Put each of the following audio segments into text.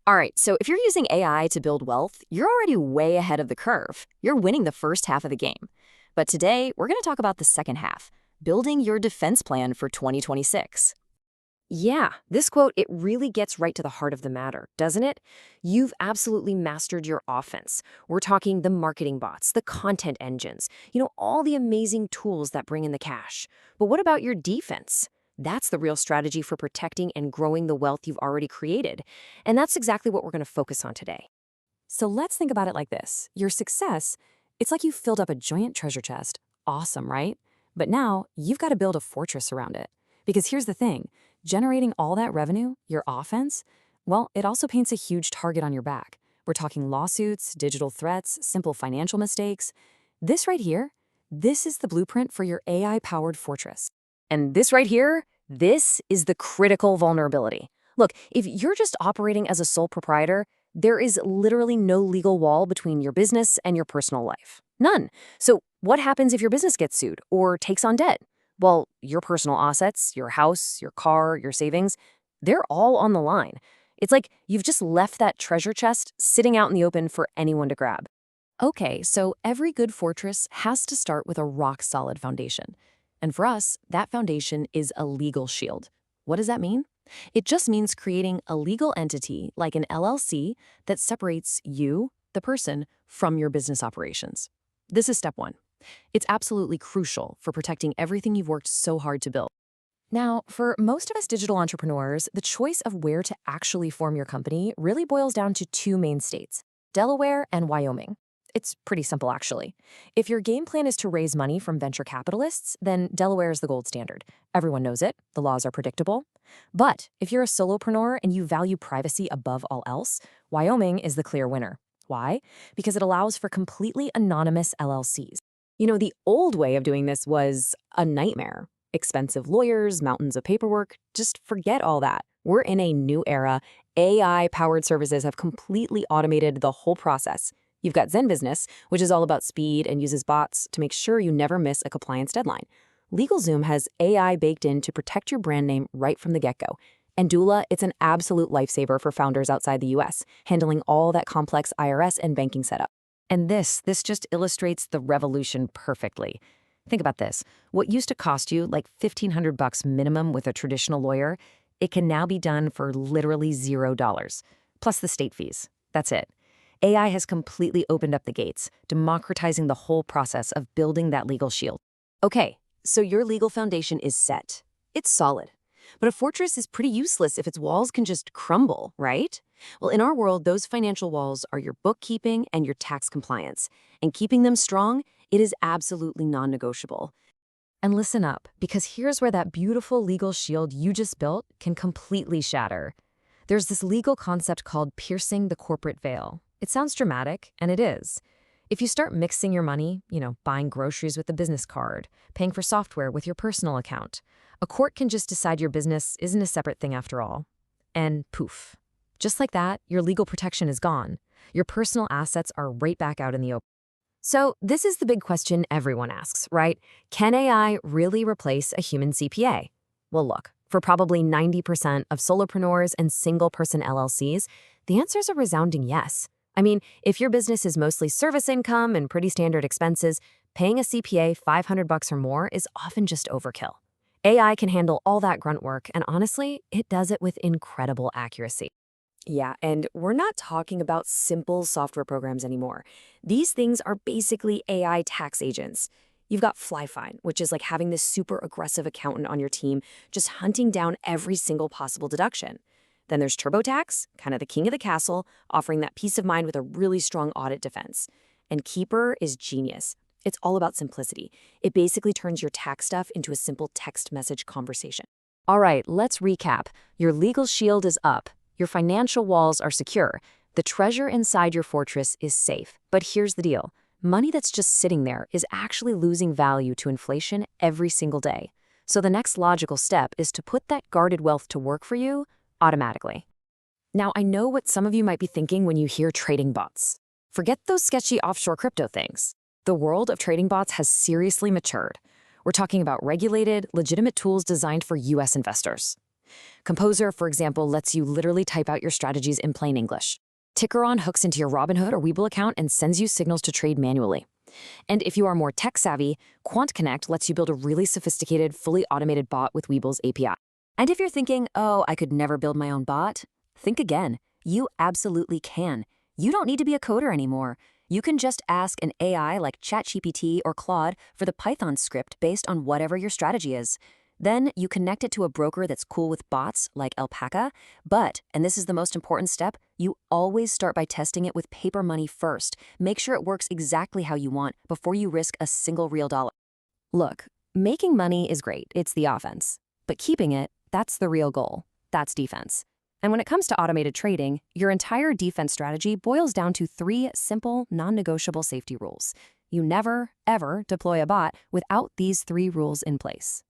All right, so if you're using AI to build wealth, you're already way ahead of the curve. You're winning the first half of the game. But today, we're going to talk about the second half, building your defense plan for 2026. Yeah, this quote, it really gets right to the heart of the matter, doesn't it? You've absolutely mastered your offense. We're talking the marketing bots, the content engines, all the amazing tools that bring in the cash. But what about your defense? That's the real strategy for protecting and growing the wealth you've already created. And that's exactly what we're going to focus on today. So let's think about it like this. Your success, it's like you filled up a giant treasure chest. Awesome, right? But now you've got to build a fortress around it. Because here's the thing, generating all that revenue, your offense, well, it also paints a huge target on your back. We're talking lawsuits, digital threats, simple financial mistakes. This right here, this is the blueprint for your AI-powered fortress. And this right here, this is the critical vulnerability. Look, if you're just operating as a sole proprietor, there is literally no legal wall between your business and your personal life. None. So what happens if your business gets sued or takes on debt? Well, your personal assets, your house, your car, your savings, they're all on the line. It's like you've just left that treasure chest sitting out in the open for anyone to grab. Okay, so every good fortress has to start with a rock-solid foundation. And for us, that foundation is a legal shield. What does that mean? It just means creating a legal entity like an LLC that separates you, the person, from your business operations. This is step one. It's absolutely crucial for protecting everything you've worked so hard to build. Now, for most of us digital entrepreneurs, the choice of where to actually form your company really boils down to two main states, Delaware and Wyoming. It's pretty simple, actually. If your game plan is to raise money from venture capitalists, then Delaware is the gold standard. Everyone knows it. The laws are predictable. But if you're a solopreneur and you value privacy above all else, Wyoming is the clear winner. Why? Because it allows for completely anonymous LLCs. The old way of doing this was a nightmare. Expensive lawyers, mountains of paperwork, just forget all that. We're in a new era. AI-powered services have completely automated the whole process. You've got ZenBusiness, which is all about speed and uses bots to make sure you never miss a compliance deadline. LegalZoom has AI baked in to protect your brand name right from the get-go. And Doola, it's an absolute lifesaver for founders outside the US, handling all that complex IRS and banking setup. And this just illustrates the revolution perfectly. Think about this. What used to cost you like $1,500 minimum with a traditional lawyer, it can now be done for literally $0, plus the state fees. That's it. AI has completely opened up the gates, democratizing the whole process of building that legal shield. Okay, so your legal foundation is set. It's solid. But a fortress is pretty useless if its walls can just crumble, right? Well, in our world, those financial walls are your bookkeeping and your tax compliance. And keeping them strong, it is absolutely non-negotiable. And listen up, because here's where that beautiful legal shield you just built can completely shatter. There's this legal concept called piercing the corporate veil. It sounds dramatic, and it is. If you start mixing your money, buying groceries with a business card, paying for software with your personal account, a court can just decide your business isn't a separate thing after all. And poof. Just like that, your legal protection is gone. Your personal assets are right back out in the open. So this is the big question everyone asks, right? Can AI really replace a human CPA? Well, look, for probably 90% of solopreneurs and single-person LLCs, the answer is a resounding yes. I mean, if your business is mostly service income and pretty standard expenses, paying a CPA $500 or more is often just overkill. AI can handle all that grunt work, and honestly, it does it with incredible accuracy. Yeah, and we're not talking about simple software programs anymore. These things are basically AI tax agents. You've got FlyFin, which is like having this super aggressive accountant on your team just hunting down every single possible deduction. Then there's TurboTax, kind of the king of the castle, offering that peace of mind with a really strong audit defense. And Keeper is genius. It's all about simplicity. It basically turns your tax stuff into a simple text message conversation. All right, let's recap. Your legal shield is up. Your financial walls are secure. The treasure inside your fortress is safe. But here's the deal. Money that's just sitting there is actually losing value to inflation every single day. So the next logical step is to put that guarded wealth to work for you automatically. Now, I know what some of you might be thinking when you hear trading bots. Forget those sketchy offshore crypto things. The world of trading bots has seriously matured. We're talking about regulated, legitimate tools designed for US investors. Composer, for example, lets you literally type out your strategies in plain English. Tickeron hooks into your Robinhood or Webull account and sends you signals to trade manually. And if you are more tech-savvy, QuantConnect lets you build a really sophisticated, fully automated bot with Webull's API. And if you're thinking, oh, I could never build my own bot, think again. You absolutely can. You don't need to be a coder anymore. You can just ask an AI like ChatGPT or Claude for the Python script based on whatever your strategy is. Then you connect it to a broker that's cool with bots like Alpaca, but, and this is the most important step, you always start by testing it with paper money first. Make sure it works exactly how you want before you risk a single real dollar. Look, making money is great, it's the offense. But keeping it, that's the real goal. That's defense. And when it comes to automated trading, your entire defense strategy boils down to 3 simple, non-negotiable safety rules. You never, ever deploy a bot without these 3 rules in place.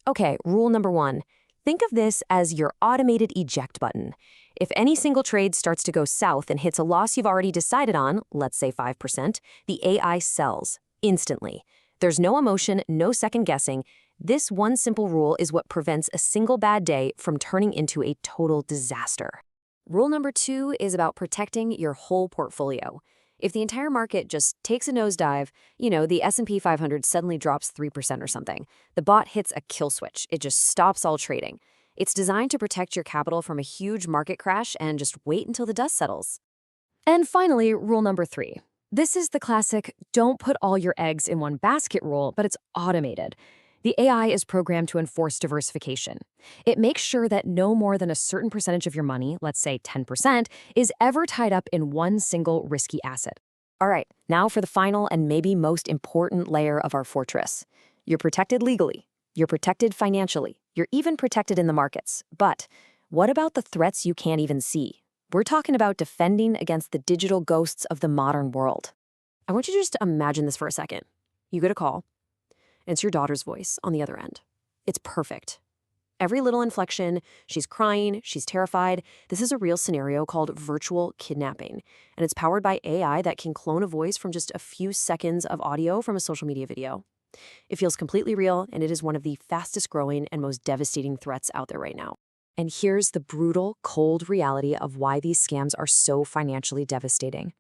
Okay, rule number 1. Think of this as your automated eject button. If any single trade starts to go south and hits a loss you've already decided on, let's say 5%, the AI sells instantly. There's no emotion, no second guessing. This one simple rule is what prevents a single bad day from turning into a total disaster. Rule number 2 is about protecting your whole portfolio. If the entire market just takes a nosedive, the S&P 500 suddenly drops 3% or something, the bot hits a kill switch. It just stops all trading. It's designed to protect your capital from a huge market crash and just wait until the dust settles. And finally, rule number 3. This is the classic don't put all your eggs in one basket rule, but it's automated. The AI is programmed to enforce diversification. It makes sure that no more than a certain percentage of your money, let's say 10%, is ever tied up in one single risky asset. All right, now for the final and maybe most important layer of our fortress. You're protected legally. You're protected financially. You're even protected in the markets. But what about the threats you can't even see? We're talking about defending against the digital ghosts of the modern world. I want you to just imagine this for a second. You get a call. It's your daughter's voice on the other end. It's perfect. Every little inflection, she's crying, she's terrified. This is a real scenario called virtual kidnapping, and it's powered by AI that can clone a voice from just a few seconds of audio from a social media video. It feels completely real, and it is one of the fastest growing and most devastating threats out there right now. And here's the brutal, cold reality of why these scams are so financially devastating.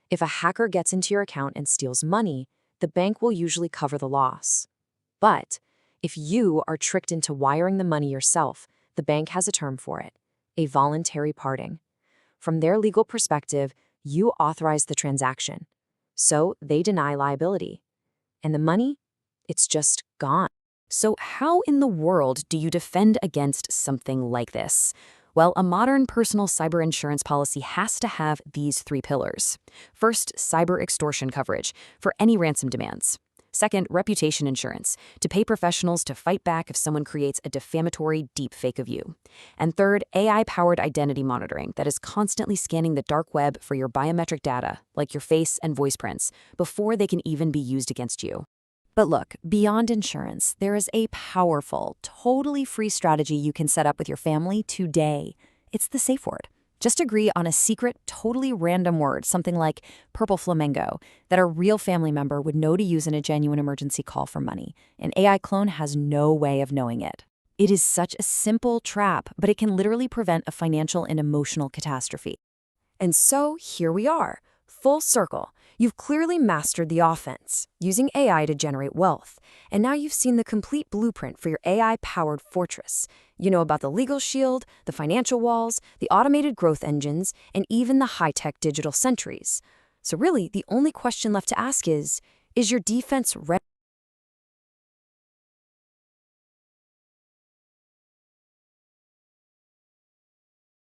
If a hacker gets into your account and steals money, the bank will usually cover the loss. But if you are tricked into wiring the money yourself, the bank has a term for it, a voluntary parting. From their legal perspective, you authorize the transaction. So they deny liability. And the money? It's just gone. So how in the world do you defend against something like this? Well, a modern personal cyber insurance policy has to have these 3 pillars. First, cyber extortion coverage for any ransom demands. Second, reputation insurance to pay professionals to fight back if someone creates a defamatory deepfake of you. And third, AI-powered identity monitoring that is constantly scanning the dark web for your biometric data, like your face and voice prints, before they can even be used against you. But look, beyond insurance, there is a powerful, totally free strategy you can set up with your family today. It's the safe word. Just agree on a secret, totally random word, something like purple flamingo, that a real family member would know to use in a genuine emergency call for money. An AI clone has no way of knowing it. It is such a simple trap, but it can literally prevent a financial and emotional catastrophe. And so here we are, full circle. You've clearly mastered the offense, using AI to generate wealth. And now you've seen the complete blueprint for your AI-powered fortress. You know about the legal shield, the financial walls, the automated growth engines, and even the high-tech digital sentries. So really, the only question left to ask is your defense ready?